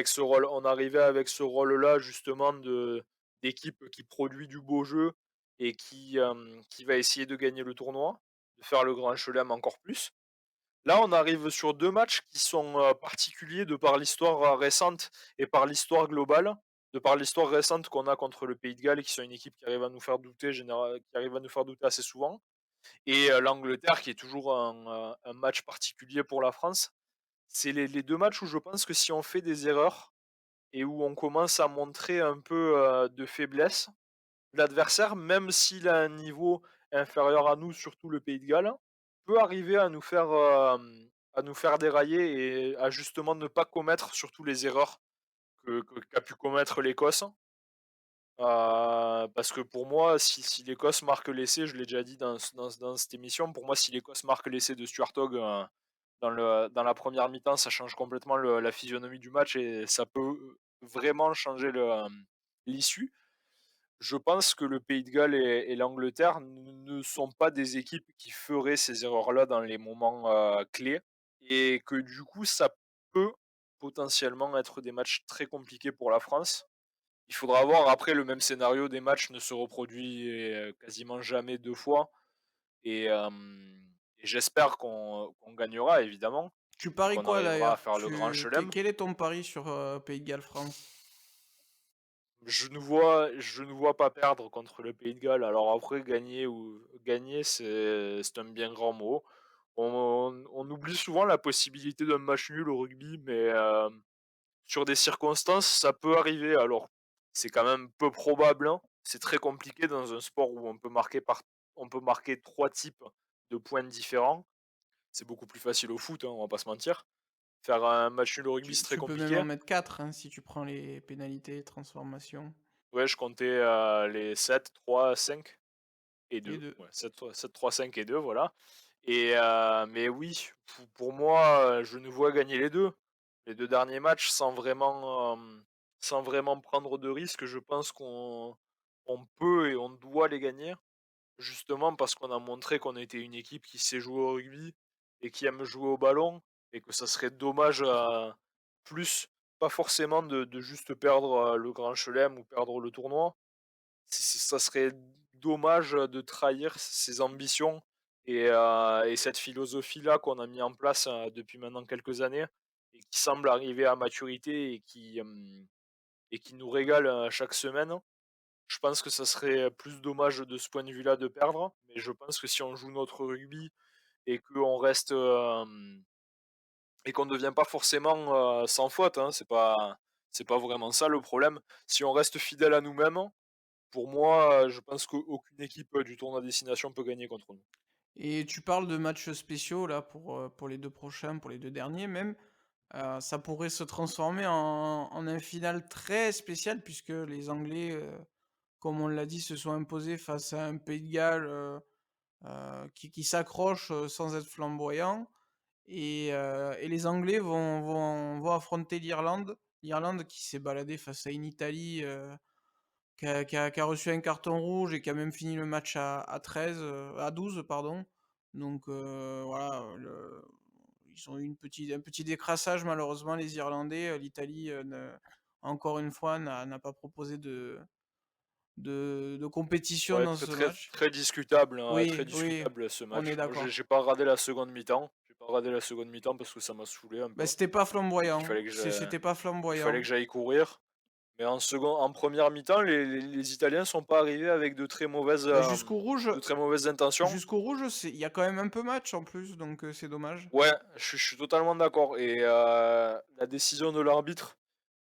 On arrivait avec ce rôle-là justement de d'équipe qui produit du beau jeu et qui va essayer de gagner le tournoi, de faire le grand chelem encore plus. Là, on arrive sur 2 matchs qui sont, particuliers de par l'histoire, récente et par l'histoire globale. De par l'histoire récente qu'on a contre le Pays de Galles, qui sont une équipe qui arrive à nous faire douter assez souvent. et l'Angleterre qui est toujours un match particulier pour la France. C'est les 2 matchs où je pense que si on fait des erreurs et où on commence à montrer un peu, de faiblesse, l'adversaire, même s'il a un niveau inférieur à nous, surtout le Pays de Galles, peut arriver à nous faire dérailler et à justement ne pas commettre surtout les erreurs qu'a pu commettre l'Écosse. Parce que pour moi, si l'Écosse marque l'essai, je l'ai déjà dit dans cette émission, pour moi, si l'Écosse marque l'essai de Stuart Hogg, dans la première mi-temps, ça change complètement la physionomie du match et ça peut vraiment changer l'issue. Je pense que le Pays de Galles et l'Angleterre ne sont pas des équipes qui feraient ces erreurs-là dans les moments, clés et que du coup, ça peut potentiellement être des matchs très compliqués pour la France. Il faudra voir après le même scénario des matchs ne se reproduit, quasiment jamais 2 fois et j'espère qu'on gagnera évidemment Tu et paries qu'on quoi arrivera à d'ailleurs? faire le grand chelem. Quel est ton pari sur Pays de Galles-France? Je ne vois pas perdre contre le Pays de Galles. Alors après gagner, c'est un bien grand mot. On oublie souvent la possibilité d'un match nul au rugby, mais sur des circonstances, ça peut arriver. Alors, c'est quand même peu probable, hein. C'est très compliqué dans un sport où on peut marquer 3 types de points différents. C'est beaucoup plus facile au foot, hein, on va pas se mentir. Faire un match nul au rugby, c'est très Tu peux même en compliqué. mettre 4 hein, si tu prends les pénalités, transformations Ouais, je comptais, les 7, 3, 5 et et 2. 2. Ouais, 7, 3, 5 et 2, voilà. Mais oui, pour moi, je nous vois gagner les 2 derniers matchs sans vraiment prendre de risques. Je pense qu'on peut et on doit les gagner, justement parce qu'on a montré qu'on était une équipe qui sait jouer au rugby et qui aime jouer au ballon et que ça serait dommage, plus pas forcément de juste perdre, le Grand Chelem ou perdre le tournoi, ça serait dommage, de trahir ses ambitions et cette philosophie-là qu'on a mis en place, depuis maintenant quelques années et qui semble arriver à maturité et qui nous régale, chaque semaine. Je pense que ça serait plus dommage de ce point de vue-là de perdre, mais je pense que si on joue notre rugby et qu'on reste, et qu'on ne devient pas forcément, sans faute, hein, c'est pas vraiment ça le problème. Si on reste fidèle à nous-mêmes, pour moi, je pense qu'aucune équipe, du tournoi destination peut gagner contre nous. Et tu parles de matchs spéciaux là pour les 2 prochains, pour les 2 derniers même. Ça pourrait se transformer en un final très spécial puisque les Anglais, comme on l'a dit, se sont imposés face à un Pays de Galles, qui s'accroche, sans être flamboyant et les Anglais vont affronter l'Irlande. L'Irlande qui s'est baladée face à une Italie, qui a reçu un carton rouge et qui a même fini le match à 13, à 12 pardon. Donc voilà, ils ont eu un petit décrassage malheureusement les Irlandais. L'Italie, encore une fois, n'a pas proposé de compétition Ouais, dans très, ce très, match. très discutable, hein, très Oui, oui, discutable ce on est match. Moi, j'ai d'accord. pas regardé la seconde mi-temps. J'ai pas regardé la seconde mi-temps parce que ça m'a saoulé un Bah, peu c'était pas et qu'il flamboyant, fallait que je c'était pas il fallait flamboyant. que j'aille courir. Mais en première mi-temps, les Italiens sont pas arrivés avec Bah, jusqu'au rouge de très mauvaises intentions. jusqu'au rouge, il y a quand même un peu match en plus, donc c'est dommage. Ouais, je suis totalement d'accord et la décision de l'arbitre,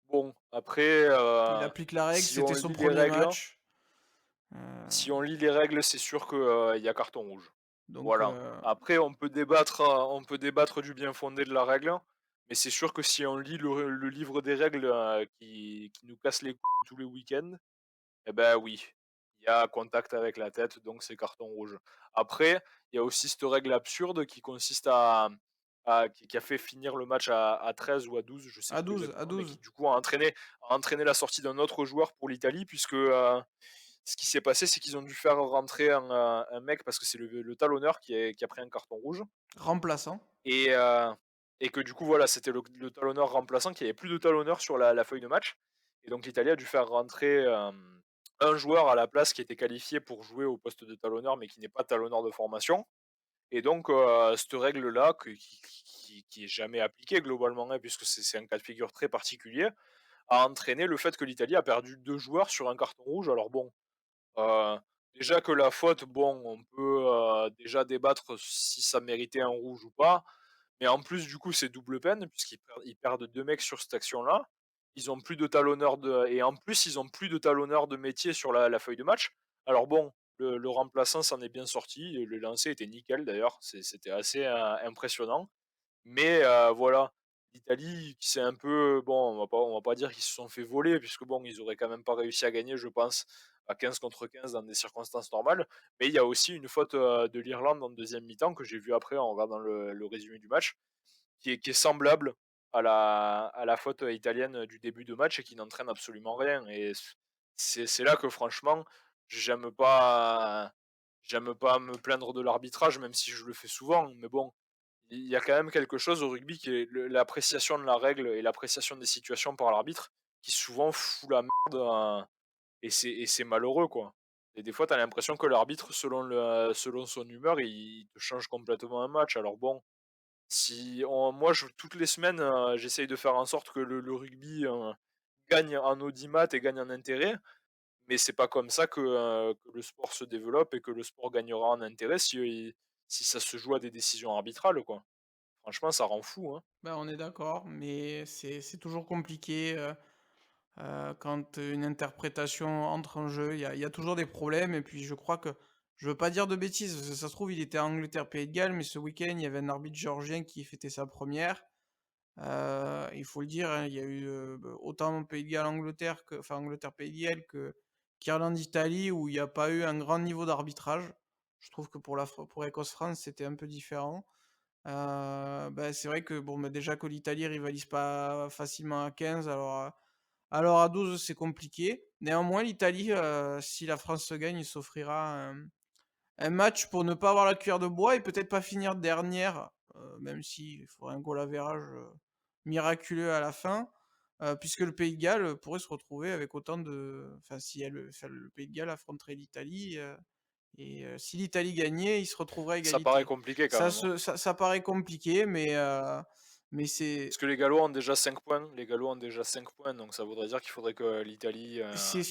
bon, après, Il applique la règle, si on c'était son lit les premier règles match, heu, c'est sûr que, il y a carton rouge. donc Voilà. Après on peut débattre du bien-fondé de la règle, mais c'est sûr que si on lit le livre des règles, qui nous casse les couilles tous les week-ends, eh ben oui, il y a contact avec la tête, donc c'est carton rouge. Après, il y a aussi cette règle absurde qui consiste qui a fait finir le match à 13 ou à 12, je sais à plus 12, à exactement, mais qui 12. du coup a entraîné la sortie d'un autre joueur pour l'Italie puisque, ce qui s'est passé, c'est qu'ils ont dû faire rentrer un mec parce que c'est le talonneur qui a pris un carton rouge Remplaçant. et heu et que du coup, voilà, c'était le talonneur remplaçant, qu'il y avait plus de talonneur sur la feuille de match et donc l'Italie a dû faire rentrer, un joueur à la place qui était qualifié pour jouer au poste de talonneur, mais qui n'est pas talonneur de formation et donc cette règle-là qui est jamais appliquée globalement, hein, puisque c'est un cas de figure très particulier, a entraîné le fait que l'Italie a perdu 2 joueurs sur un carton rouge. Alors bon, heu, Déjà que la faute, bon, on peut, déjà débattre si ça méritait un rouge ou pas. Mais en plus, du coup, c'est double peine puisqu'ils perdent 2 mecs sur cette action-là. Ils ont plus de talonneur et en plus, ils ont plus de talonneur de métier sur la feuille de match. Alors bon, le remplaçant s'en est bien sorti, le lancer était nickel d'ailleurs, c'était assez, impressionnant. Mais voilà, l'Italie qui s'est un peu bon, on va pas dire qu'ils se sont fait voler puisque bon, ils auraient quand même pas réussi à gagner, je pense, à 15 contre 15 dans des circonstances normales. Mais il y a aussi une faute, de l'Irlande en deuxième mi-temps que j'ai vu après en regardant le résumé du match, qui est semblable à la faute, italienne, du début de match et qui n'entraîne absolument rien et c'est là que franchement, j'aime pas j'aime pas me plaindre de l'arbitrage, même si je le fais souvent, mais bon, il y a quand même quelque chose au rugby qui est l'appréciation de la règle et l'appréciation des situations par l'arbitre, qui souvent fout la merde, et c'est malheureux, quoi. Et des fois, tu as l'impression que l'arbitre, selon son humeur, il te change complètement un match. Alors bon, si on moi, toutes les semaines, j'essaye de faire en sorte que le rugby, gagne en audimat et gagne en intérêt, mais c'est pas comme ça que le sport se développe et que le sport gagnera en intérêt si ça se joue à des décisions arbitrales, quoi. Franchement, ça rend fou, hein. Bah, on est d'accord, mais c'est toujours compliqué, quand, une interprétation entre en jeu. Il y a toujours des problèmes et puis je crois que je veux pas dire de bêtises, ça se trouve, il était à Angleterre-Pays de Galles, mais ce week-end, il y avait un arbitre géorgien qui fêtait sa première. Il faut le dire, hein, il y a eu, autant Pays de Galles-Angleterre que enfin Angleterre-Pays de Galles qu'Irlande-Italie où il y a pas eu un grand niveau d'arbitrage. Je trouve que pour Écosse-France, c'était un peu différent. Bah, c'est vrai que bon, bah, déjà que l'Italie rivalise pas facilement à 15, alors à 12 c'est compliqué. Néanmoins l'Italie, si la France se gagne, il s'offrira un match pour ne pas avoir la cuillère de bois et peut-être pas finir dernière, même s'il faudrait un goal average, miraculeux à la fin, puisque le Pays de Galles, pourrait se retrouver avec autant de enfin si elle, enfin le Pays de Galles affronterait l'Italie, si l'Italie gagnait, ils se retrouveraient à Ça paraît égalité. compliqué quand Ça même, hein. se ça ça paraît compliqué, mais Parce c'est que les Gallois ont déjà 5 points. Les Gallois ont déjà 5 points, donc ça voudrait dire qu'il faudrait c'est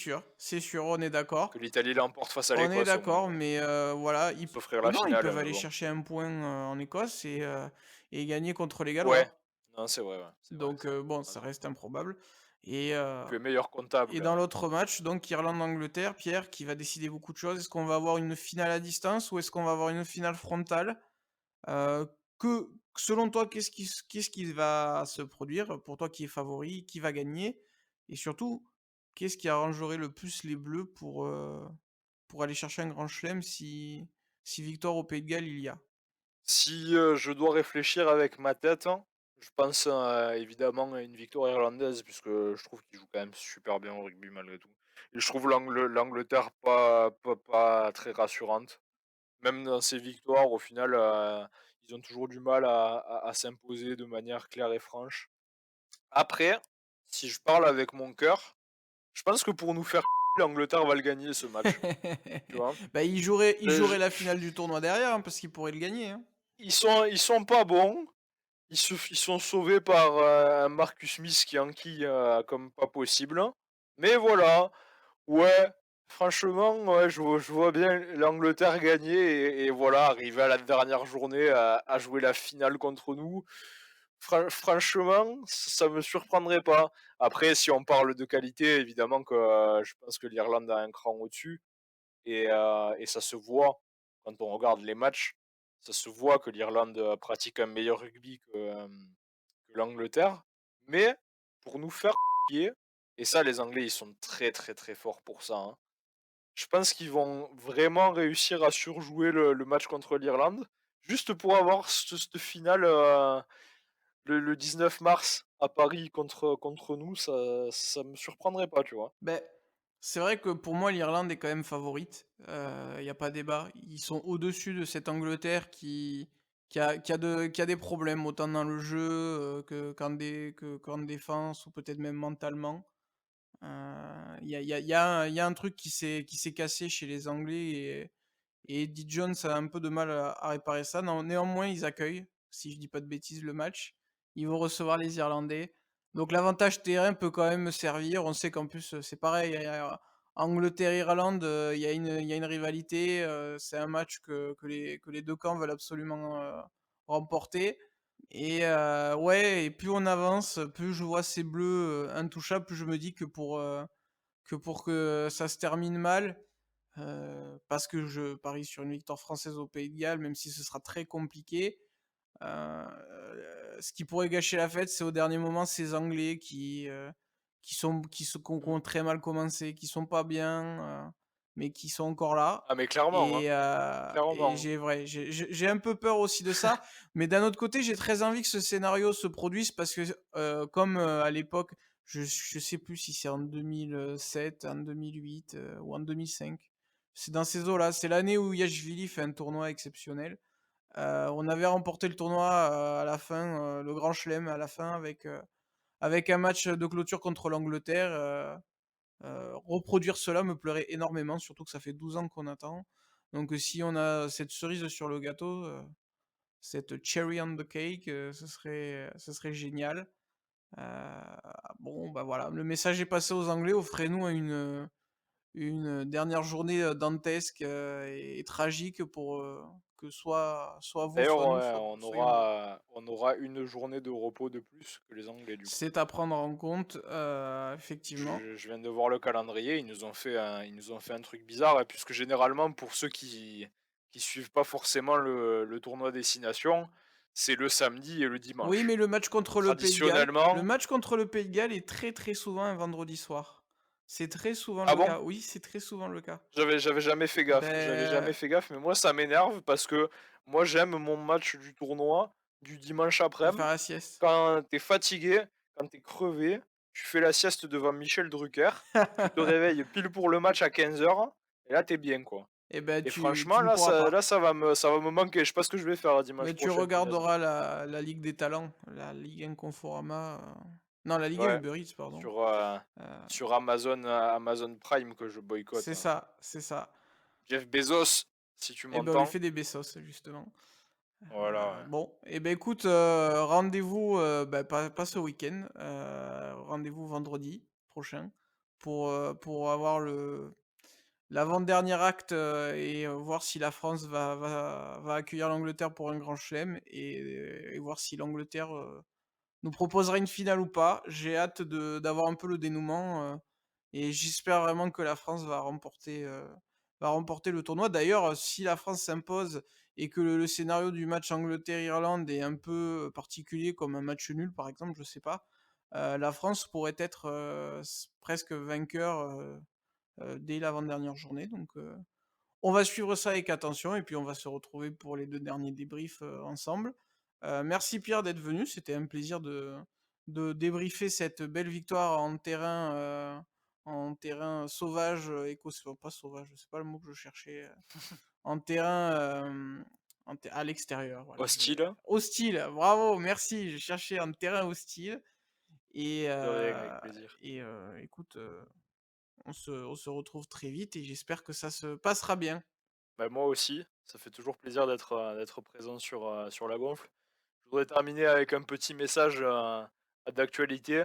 sûr, on est d'accord. que l'Italie l'emporte face à On est l'Écosse au moins, d'accord, quoi. mais voilà, Pour s'offrir la non, ils finale, peuvent mais aller bon. chercher un point, en Écosse et gagner contre les Ouais, Gallois. non, c'est vrai, ouais, c'est vrai, Donc c'est vrai, bon, tu ça raison. reste improbable et heu Tu es meilleur comptable et quand dans même. l'autre match, donc Irlande-Angleterre, Pierre, qui va décider beaucoup de choses. Est-ce qu'on va avoir une finale à distance ou est-ce qu'on va avoir une finale frontale? Heu, selon toi, qu'est-ce qui va se produire? Pour toi qui est favori, qui va gagner? Et surtout, qu'est-ce qui arrangerait le plus les Bleus pour aller chercher un grand chelem si victoire au Pays de Galles il y a? Si, je dois réfléchir avec ma tête, hein, je pense, évidemment à une victoire irlandaise puisque je trouve qu'ils jouent quand même super bien au rugby malgré tout et je trouve l'Angleterre pas très rassurante. Même dans ces victoires, au final, ils ont toujours du mal à s'imposer de manière claire et franche. Après, si je parle avec mon cœur, je pense que pour nous faire l'Angleterre va le gagner ce match, tu vois? Bah, il jouerait la Je finale du tournoi derrière, hein, parce qu'il pourrait le gagner, hein. ils sont pas bons, ils sont sauvés par, un Marcus Smith qui enquille, comme pas possible, mais voilà, ouais, franchement, ouais, je vois bien l'Angleterre gagner et voilà, arriver à la dernière journée à jouer la finale contre nous. Franchement, ça me surprendrait pas. Après, si on parle de qualité, évidemment que, je pense que l'Irlande a un cran au-dessus et ça se voit quand on regarde les matchs. Ça se voit que l'Irlande, pratique un meilleur rugby que l'Angleterre. Mais pour nous faire et ça les Anglais, ils sont très, très, très forts pour ça, hein. Je pense qu'ils vont vraiment réussir à surjouer le match contre l'Irlande, juste pour avoir cette finale, le 19 mars à Paris contre nous, ça me surprendrait pas, tu vois? Beh, c'est vrai que pour moi, l'Irlande est quand même favorite, il y a pas débat. Ils sont au-dessus de cette Angleterre qui a des problèmes autant dans le jeu, qu'en défense ou peut-être même mentalement. Il y a un truc qui s'est cassé chez les Anglais et Eddie Jones a un peu de mal à réparer ça. Non, néanmoins, ils accueillent, si je dis pas de bêtises, le match. Ils vont recevoir les Irlandais. Donc l'avantage terrain peut quand même servir. On sait qu'en plus, c'est pareil, Angleterre-Irlande, il y a une rivalité, c'est un match que les 2 camps veulent absolument, remporter et ouais et plus on avance, plus je vois ces bleus, intouchables, plus je me dis que pour que ça se termine mal, parce que je parie sur une victoire française au Pays de Galles, même si ce sera très compliqué. Ce qui pourrait gâcher la fête, c'est au dernier moment ces Anglais qui ont très mal commencé, qui sont pas bien, mais qui sont encore là Ah mais clairement, hein, et clairement. j'ai un peu peur aussi de ça, mais d'un autre côté, j'ai très envie que ce scénario se produise parce que, comme, à l'époque, je sais plus si c'est en 2007, en 2008, ou en 2005. C'est dans ces eaux-là. C'est l'année où Yashvili fait un tournoi exceptionnel. On avait remporté le tournoi, à la fin, le Grand Chelem à la fin avec un match de clôture contre l'Angleterre, reproduire cela me plairait énormément, surtout que ça fait 12 ans qu'on attend. Donc, si on a cette cerise sur le gâteau, cette cherry on the cake, ce serait génial. Heu, bon, bah, voilà, le message est passé aux Anglais, offrez-nous une dernière journée, dantesque, et tragique pour, que soit vous, D'ailleurs, soit nous, ouais, soyons heureux. on aura une journée de repos de plus que les Anglais, du coup. C'est à prendre en compte, effectivement. Je viens de voir le calendrier, ils nous ont fait un truc bizarre et puisque généralement pour ceux qui suivent pas forcément le tournoi destination, c'est le samedi et le Oui, dimanche. mais le Traditionnellement match contre le Pays de Galles est très, très souvent un vendredi soir. C'est très souvent ah le bon? cas. Oui, c'est très souvent le cas. J'avais jamais fait gaffe. J'avais jamais Ben, fait gaffe, mais moi ça m'énerve parce que moi j'aime mon match du tournoi du dimanche pour après-midi, faire la sieste. quand tu es fatigué, quand tu es crevé, tu fais la sieste devant Michel Drucker, tu te réveilles pile pour le match à 15 heures et là tu es bien, quoi. Eh ben, Et tu franchement ne pourras pas. là ça va me manquer. Je sais pas ce que je vais faire dimanche Mais tu prochain, punaise. regarderas la Ligue des talents, la Ligue Conforama, non, la Ligue 1 Ouais, Uber Eats, pardon. sur, Heu, sur Amazon, Amazon Prime que je boycotte, c'est hein. ça, c'est ça. Jeff Bezos, si tu Et ben, on lui m'entends. fait des bessos, justement. Voilà, ouais. Bon, et ben, écoute, rendez-vous, bah, pas ce week-end, rendez-vous vendredi prochain pour avoir l'avant-dernier acte, et voir si la France va accueillir l'Angleterre pour un grand chelem et voir si l'Angleterre, nous proposera une finale ou pas. J'ai hâte d'avoir un peu le dénouement, et j'espère vraiment que la France va remporter le tournoi. D'ailleurs, si la France s'impose et que le scénario du match Angleterre-Irlande est un peu particulier, comme un match nul par exemple, je sais pas, la France pourrait être, presque vainqueur, dès l'avant-dernière journée. Donc, on va suivre ça avec attention et puis on va se retrouver pour les 2 derniers débriefs, ensemble. Merci Pierre d'être venu, c'était un plaisir de débriefer cette belle victoire en terrain sauvage, pas sauvage, c'est pas le mot que je cherchais, en terrain, à l'extérieur, voilà, Hostile. hostile, bravo, merci, je cherchais un terrain hostile et De rien, avec plaisir. écoute, on se retrouve très vite et j'espère que ça se passera bien. Bah, moi aussi, ça fait toujours plaisir d'être présent sur la gonfle. Je voudrais terminer avec un petit message, d'actualité.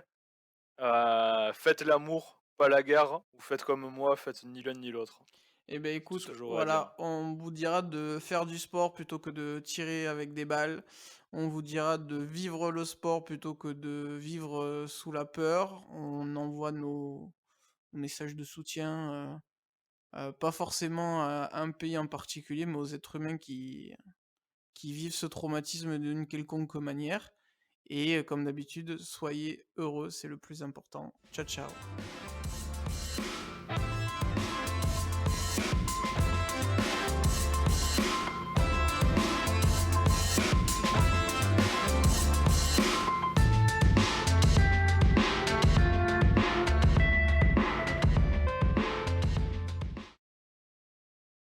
Faites l'amour, pas la guerre, ou faites comme moi, faites ni l'un ni l'autre. Eh ben C'est tout ce écoute, que j'aurais à dire. voilà, on vous dira de faire du sport plutôt que de tirer avec des balles. On vous dira de vivre le sport plutôt que de vivre, sous la peur. On envoie nos messages de soutien, pas forcément à un pays en particulier, mais aux êtres humains qui vivent ce traumatisme d'une quelconque manière et comme d'habitude, soyez heureux, c'est le plus important. Ciao, ciao.